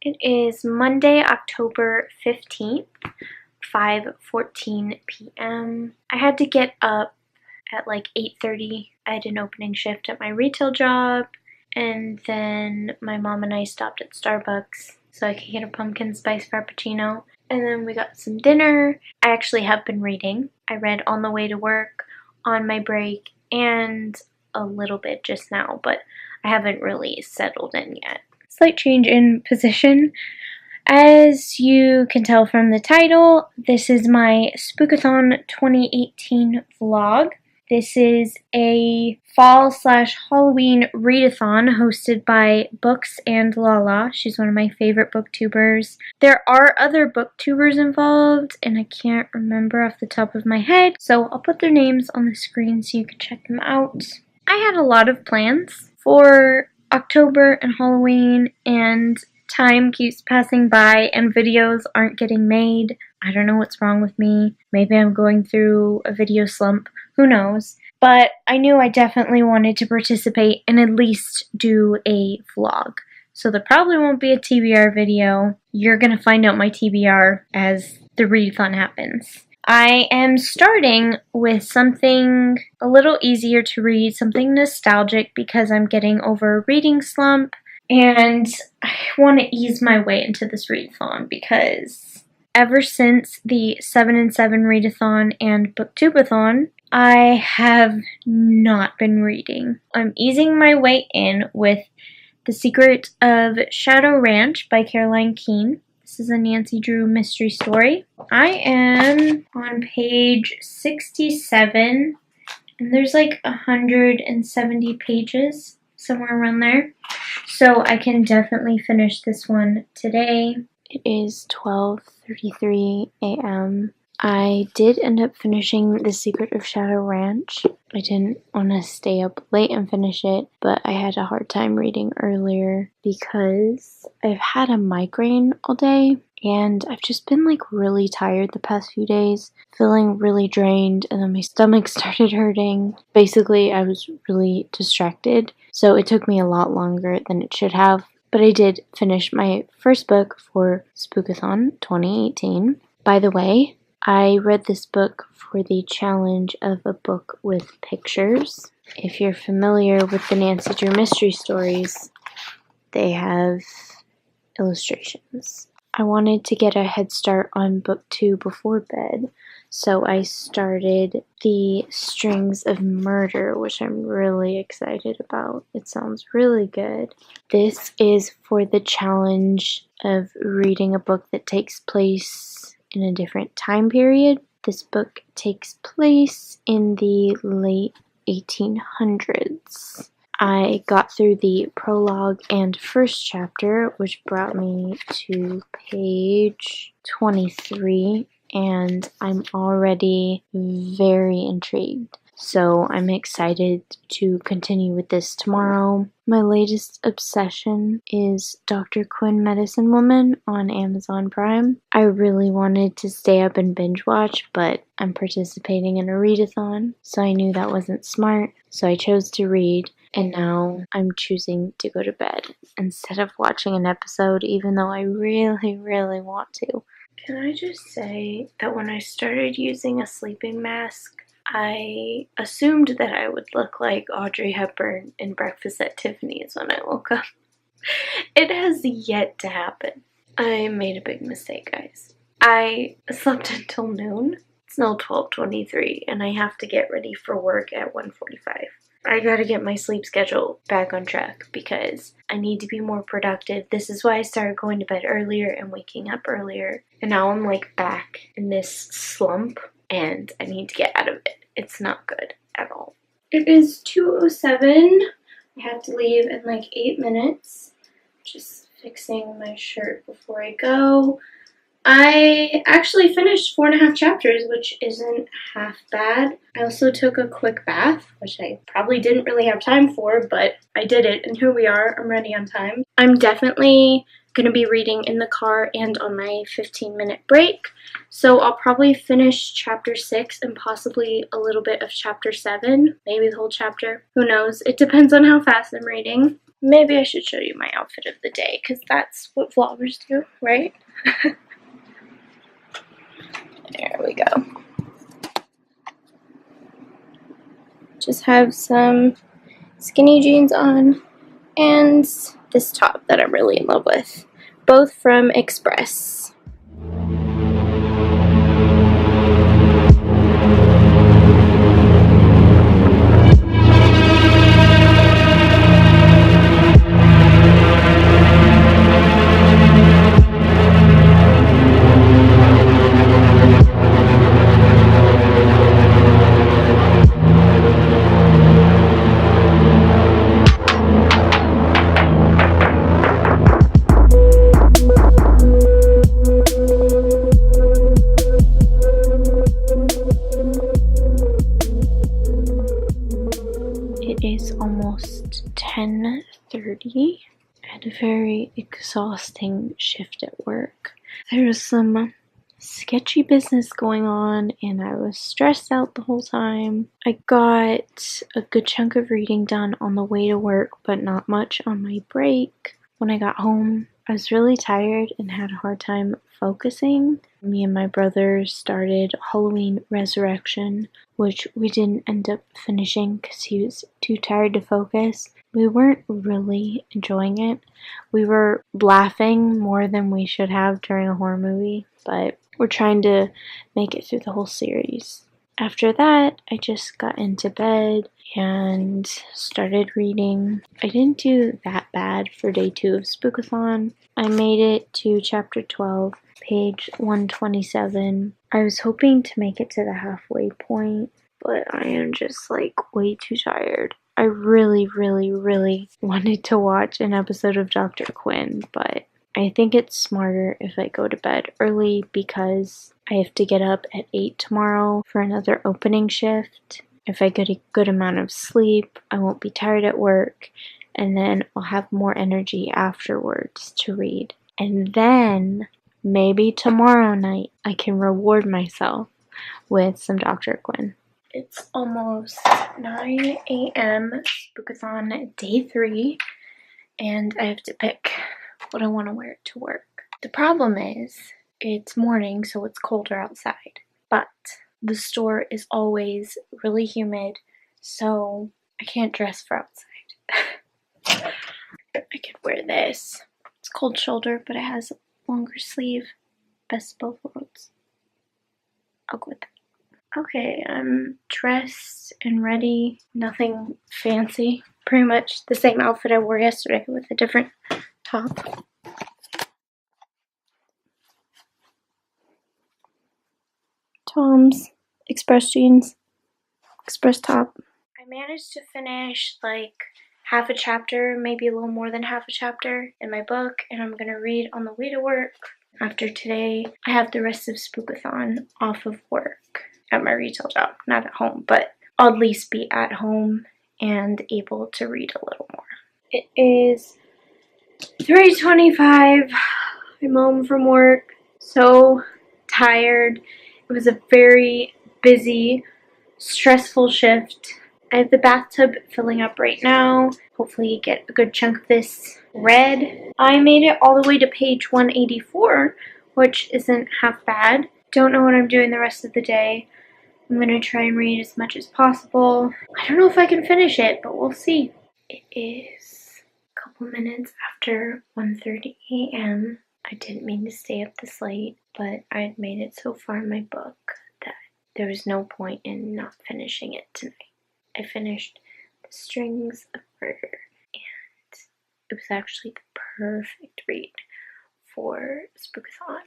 It is Monday, October 15th, 5:14 p.m. I had to get up at like 8:30. I had an opening shift at my retail job, and then my mom and I stopped at Starbucks so I could get a pumpkin spice frappuccino. And then we got some dinner. I actually have been reading. I read on the way to work, on my break, and a little bit just now, but I haven't really settled in yet. Slight change in position. As you can tell from the title, this is my Spookathon 2018 vlog. This is a fall/Halloween readathon hosted by Books and Lala. She's one of my favorite booktubers. There are other booktubers involved, and I can't remember off the top of my head, so I'll put their names on the screen so you can check them out. I had a lot of plans for October and Halloween, and time keeps passing by and videos aren't getting made. I don't know what's wrong with me. Maybe I'm going through a video slump. Who knows? But I knew I definitely wanted to participate and at least do a vlog. So there probably won't be a TBR video. You're gonna find out my TBR as the readathon happens. I am starting with something a little easier to read, something nostalgic because I'm getting over a reading slump, and I want to ease my way into this readathon because ever since the 7 and 7 readathon and booktubeathon, I have not been reading. I'm easing my way in with The Secret of Shadow Ranch by Caroline Keene. This is a Nancy Drew mystery story. I am on page 67, and there's like 170 pages, somewhere around there. So I can definitely finish this one today. It is 12:33 a.m. I did end up finishing The Secret of Shadow Ranch. I didn't want to stay up late and finish it, but I had a hard time reading earlier because I've had a migraine all day, and I've just been like really tired the past few days, feeling really drained, and then my stomach started hurting. Basically, I was really distracted, so it took me a lot longer than it should have, but I did finish my first book for Spookathon 2018. By the way, I read this book for the challenge of a book with pictures. If you're familiar with the Nancy Drew mystery stories, they have illustrations. I wanted to get a head start on book 2 before bed, so I started The Strings of Murder, which I'm really excited about. It sounds really good. This is for the challenge of reading a book that takes place in a different time period. This book takes place in the late 1800s. I got through the prologue and first chapter, which brought me to page 23, and I'm already very intrigued. So I'm excited to continue with this tomorrow. My latest obsession is Dr. Quinn Medicine Woman on Amazon Prime. I really wanted to stay up and binge watch, but I'm participating in a readathon, so I knew that wasn't smart, so I chose to read, and now I'm choosing to go to bed instead of watching an episode, even though I really, really want to. Can I just say that when I started using a sleeping mask, I assumed that I would look like Audrey Hepburn in Breakfast at Tiffany's when I woke up. It has yet to happen. I made a big mistake, guys. I slept until noon. It's now 12:23, and I have to get ready for work at 1:45. I gotta get my sleep schedule back on track because I need to be more productive. This is why I started going to bed earlier and waking up earlier. And now I'm like back in this slump, and I need to get out of it. It's not good at all. It is 2:07. I have to leave in like 8 minutes. Just fixing my shirt before I go. I actually finished 4.5 chapters, which isn't half bad. I also took a quick bath, which I probably didn't really have time for, but I did it, and here we are. I'm ready on time. I'm definitely going to be reading in the car and on my 15-minute break, so I'll probably finish chapter 6 and possibly a little bit of chapter 7, maybe the whole chapter. Who knows? It depends on how fast I'm reading. maybe I should show you my outfit of the day, because that's what vloggers do, right? There we go. Just have some skinny jeans on and this top that I'm really in love with. Both from Express. It is almost 10:30. I had a very exhausting shift at work. There was some sketchy business going on and I was stressed out the whole time. I got a good chunk of reading done on the way to work, but not much on my break. When I got home, I was really tired and had a hard time focusing. Me and my brother started Halloween Resurrection, which we didn't end up finishing because he was too tired to focus. We weren't really enjoying it. We were laughing more than we should have during a horror movie, but we're trying to make it through the whole series. After that, I just got into bed and started reading. I didn't do that bad for day 2 of Spookathon. I made it to chapter 12, page 127. I was hoping to make it to the halfway point, but I am just like way too tired. I really wanted to watch an episode of Dr. Quinn, but I think it's smarter if I go to bed early because I have to get up at 8 tomorrow for another opening shift. If I get a good amount of sleep, I won't be tired at work, and then I'll have more energy afterwards to read. And then maybe tomorrow night I can reward myself with some Dr. Quinn. It's almost 9 a.m. Spookathon day 3, and I have to pick what I want to wear to work. The problem is, it's morning, so it's colder outside, but the store is always really humid, so I can't dress for outside. I could wear this. It's cold shoulder, but it has a longer sleeve. Best of both worlds. I'll go with that. Okay, I'm dressed and ready. Nothing fancy. Pretty much the same outfit I wore yesterday with a different top. Tom's Express jeans, Express top. I managed to finish like half a chapter, maybe a little more than half a chapter in my book, and I'm gonna read on the way to work. After today, I have the rest of Spookathon off of work at my retail job, not at home, but I'll at least be at home and able to read a little more. It is 3:25. I'm home from work, so tired. It was a very busy, stressful shift. I have the bathtub filling up right now. Hopefully get a good chunk of this read. I made it all the way to page 184, which isn't half bad. Don't know what I'm doing the rest of the day. I'm going to try and read as much as possible. I don't know if I can finish it, but we'll see. It is a couple minutes after 1:30 a.m. I didn't mean to stay up this late, but I had made it so far in my book that there was no point in not finishing it tonight. I finished The Strings of Murder, and it was actually the perfect read for Spookathon.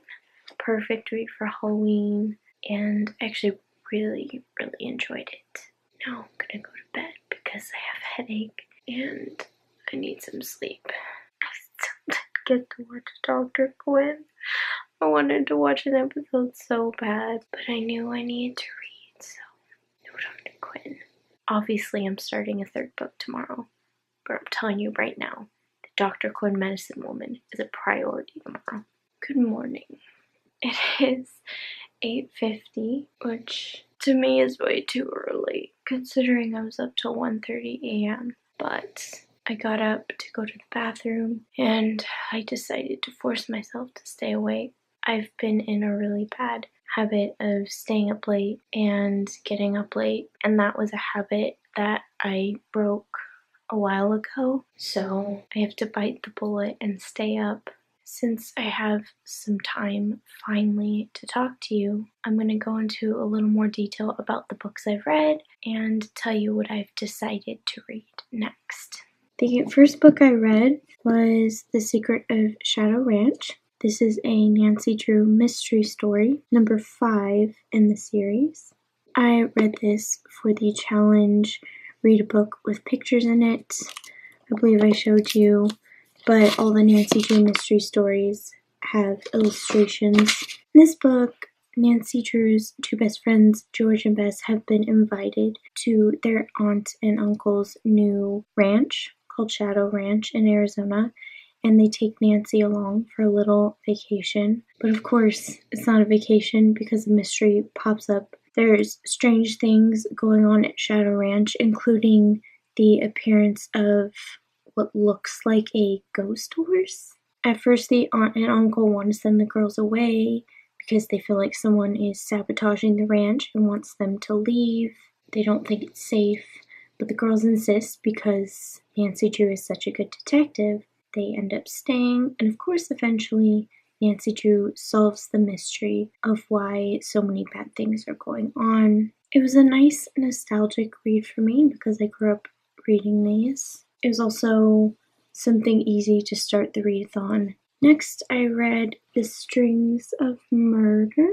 Perfect read for Halloween, and I actually really enjoyed it. Now I'm gonna go to bed because I have a headache and I need some sleep. I still didn't get to watch Dr. Quinn. I wanted to watch an episode so bad, but I knew I needed to read, so no Dr. Quinn. Obviously, I'm starting a 3rd book tomorrow, but I'm telling you right now, the Dr. Quinn Medicine Woman is a priority tomorrow. Good morning. It is 8:50, which to me is way too early, considering I was up till 1:30 a.m. But I got up to go to the bathroom and I decided to force myself to stay awake. I've been in a really bad habit of staying up late and getting up late, and that was a habit that I broke a while ago, so I have to bite the bullet and stay up. Since I have some time finally to talk to you, I'm going to go into a little more detail about the books I've read and tell you what I've decided to read next. The first book I read was The Secret of Shadow Ranch. This is a Nancy Drew mystery story, number 5 in the series. I read this for the challenge, read a book with pictures in it. I believe I showed you, but all the Nancy Drew mystery stories have illustrations. In this book, Nancy Drew's 2 best friends, George and Bess, have been invited to their aunt and uncle's new ranch called Shadow Ranch in Arizona, and they take Nancy along for a little vacation. But of course, it's not a vacation because a mystery pops up. There's strange things going on at Shadow Ranch, including the appearance of what looks like a ghost horse. At first, the aunt and uncle want to send the girls away because they feel like someone is sabotaging the ranch and wants them to leave. They don't think it's safe, but the girls insist because Nancy Drew is such a good detective. They end up staying, and of course, eventually, Nancy Drew solves the mystery of why so many bad things are going on. It was a nice, nostalgic read for me because I grew up reading these. It was also something easy to start the readathon. Next, I read The Strings of Murder.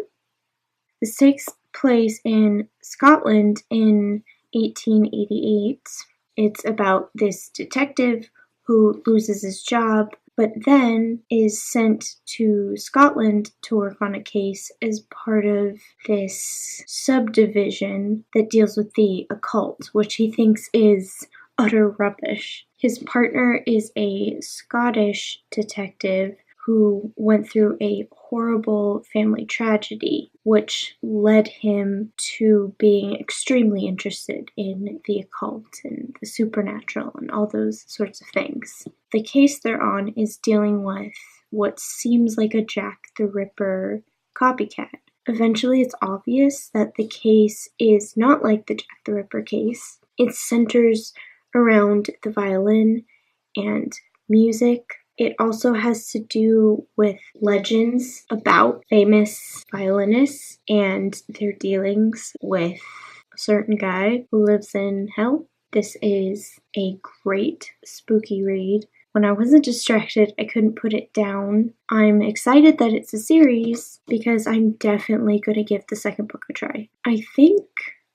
This takes place in Scotland in 1888. It's about this detective who loses his job, but then is sent to Scotland to work on a case as part of this subdivision that deals with the occult, which he thinks is utter rubbish. His partner is a Scottish detective who went through a horrible family tragedy, which led him to being extremely interested in the occult and the supernatural and all those sorts of things. The case they're on is dealing with what seems like a Jack the Ripper copycat. Eventually, it's obvious that the case is not like the Jack the Ripper case. It centers around the violin and music. It also has to do with legends about famous violinists and their dealings with a certain guy who lives in hell. This is a great spooky read. When I wasn't distracted, I couldn't put it down. I'm excited that it's a series because I'm definitely going to give the second book a try. I think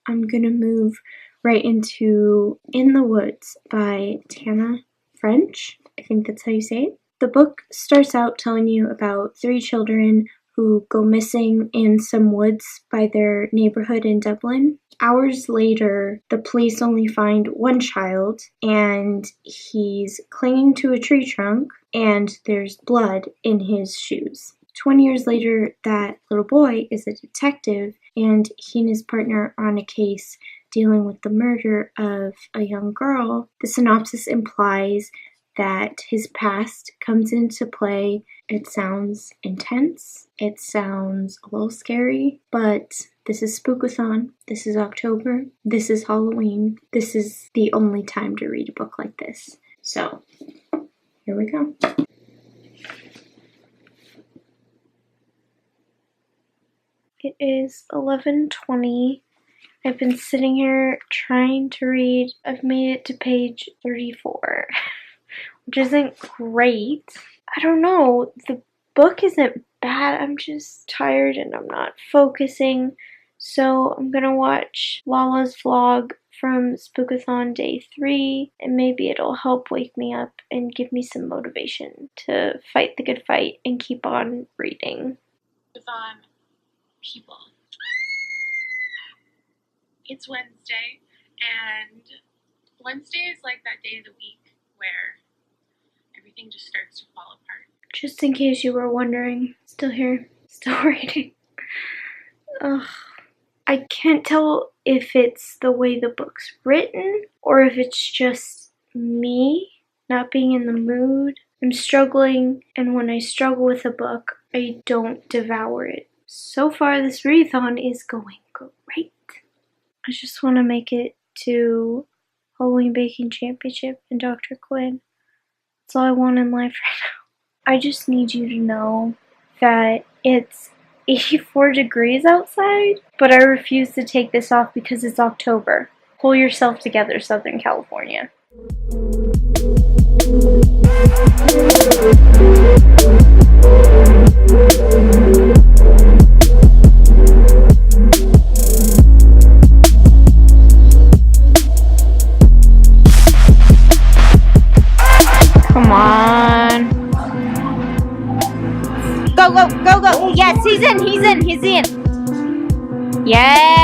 I'm going to move right into In the Woods by Tana French. I think that's how you say it. The book starts out telling you about 3 children who go missing in some woods by their neighborhood in Dublin. Hours later, the police only find one child, and he's clinging to a tree trunk, and there's blood in his shoes. 20 years later, that little boy is a detective, and he and his partner are on a case dealing with the murder of a young girl. The synopsis implies that his past comes into play. It sounds intense. It sounds a little scary, but this is Spookathon. This is October. This is Halloween. This is the only time to read a book like this. So, here we go. It is 11:20. I've been sitting here trying to read. I've made it to page 34. Which isn't great. I don't know, the book isn't bad, I'm just tired and I'm not focusing, so I'm gonna watch Lala's vlog from Spookathon Day 3, and maybe it'll help wake me up and give me some motivation to fight the good fight and keep on reading. Spookathon people. It's Wednesday, and Wednesday is like that day of the week where everything just starts to fall apart. Just in case you were wondering, still here, still reading. Ugh. I can't tell if it's the way the book's written or if it's just me, not being in the mood. I'm struggling, and when I struggle with a book, I don't devour it. So far, this readathon is going great. I just want to make it to Halloween Baking Championship and Dr. Quinn. That's all I want in life right now. I just need you to know that it's 84 degrees outside, but I refuse to take this off because it's October. Pull yourself together, Southern California. Come on. Go. Yes, he's in. Yes.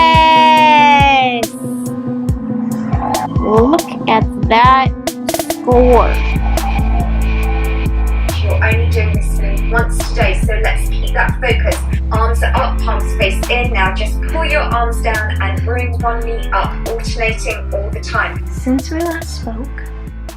Look at that score. You're only doing this once today, so let's keep that focus. Arms are up, palms face in. Now just pull your arms down and bring one knee up, alternating all the time. Since we last spoke,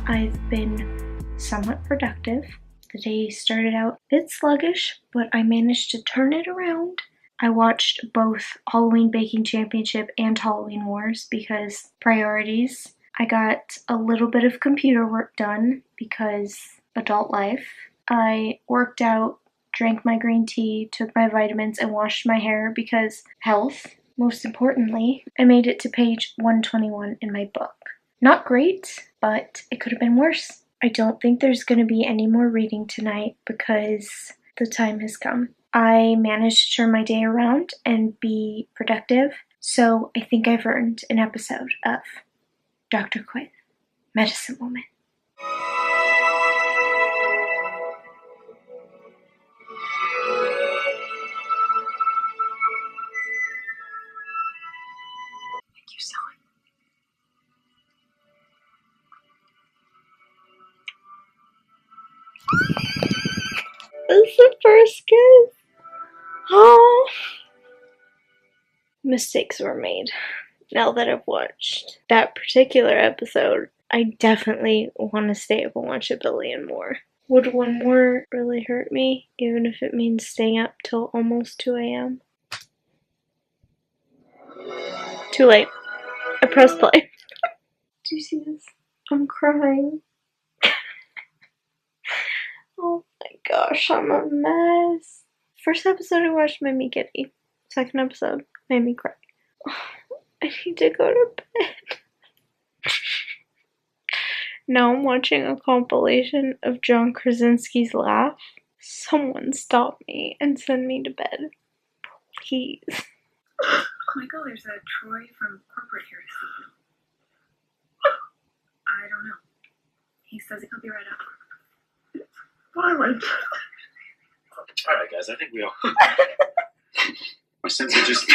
I've been somewhat productive. The day started out a bit sluggish, but I managed to turn it around. I watched both Halloween Baking Championship and Halloween Wars because priorities. I got a little bit of computer work done because adult life. I worked out, drank my green tea, took my vitamins, and washed my hair because health. Most importantly, I made it to page 121 in my book. Not great, but it could have been worse. I don't think there's going to be any more reading tonight because the time has come. I managed to turn my day around and be productive, so I think I've earned an episode of Dr. Quinn, Medicine Woman. Thank you, Sally. It's the first kiss. Oh. Mistakes were made. Now that I've watched that particular episode, I definitely want to stay up and watch a billion more. Would one more really hurt me, even if it means staying up till almost 2 a.m.? Too late. I pressed play. Do you see this? I'm crying. Oh my gosh, I'm a mess. First episode I watched made me giddy. Second episode made me cry. I need to go to bed. Now I'm watching a compilation of John Krasinski's laugh. Someone stop me and send me to bed. Please. Michael, there's a Troy from corporate here to see you. I don't know. He says he'll be right up. Alright guys, I think we all... My sense of just...